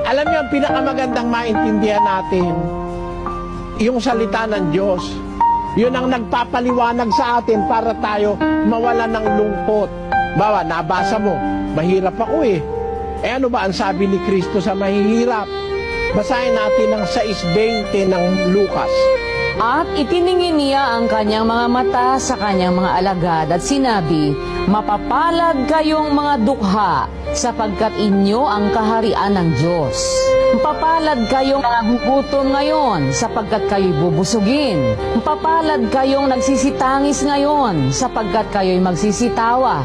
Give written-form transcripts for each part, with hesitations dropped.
Alam niyo, ang pinakamagandang maintindihan natin, yung salita ng Diyos. Yun ang nagpapaliwanag sa atin para tayo mawala ng lungkot. Bawa, nabasa mo, mahirap ako eh. Eh ano ba ang sabi ni Kristo sa mahihirap? Basahin natin ang 6:20 ng Lucas. At itiningin niya ang kanyang mga mata sa kanyang mga alagad at sinabi, Mapapalad kayong mga dukha, sapagkat inyo ang kaharian ng Diyos. Mapapalad kayong nagugutom ngayon, sapagkat kayo'y bubusugin. Mapapalad kayong nagsisitangis ngayon, sapagkat kayo'y magsisitawa.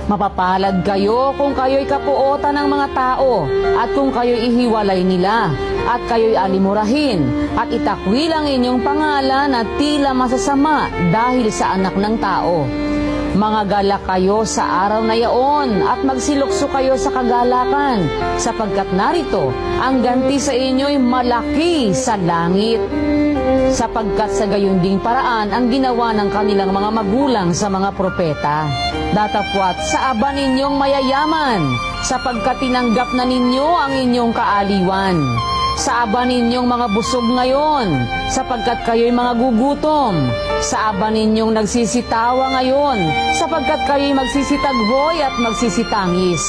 Mapapalad kayo kung kayo'y kapuotan ng mga tao at kung kayo'y ihiwalay nila at kayo'y alimurahin at itakwil ang inyong pangalan at tila masasama dahil sa anak ng tao. Mangagalak kayo sa araw na yaon at magsilukso kayo sa kagalakan sapagkat narito ang ganti sa inyo'y malaki sa langit. Sapagkat sa gayon ding paraan ang ginawa ng kanilang mga magulang sa mga propeta. Datapwat sa aba ninyong mayayaman, sapagkat tinanggap na ninyo ang inyong kaaliwan. Sa aba ninyong mga busog ngayon, sapagkat kayo'y mga gugutom. Sa aba ninyong nagsisitawa ngayon, sapagkat kayo'y magsisitagboy at magsisitangis.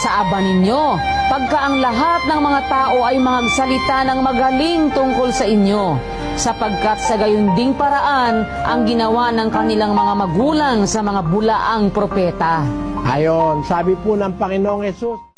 Sa aba ninyo, pagka ang lahat ng mga tao ay magsalita ng magaling tungkol sa inyo, sapagkat sa gayon ding paraan ang ginawa ng kanilang mga magulang sa mga bulaang propeta. Ayon, sabi po ng Panginoong Hesus,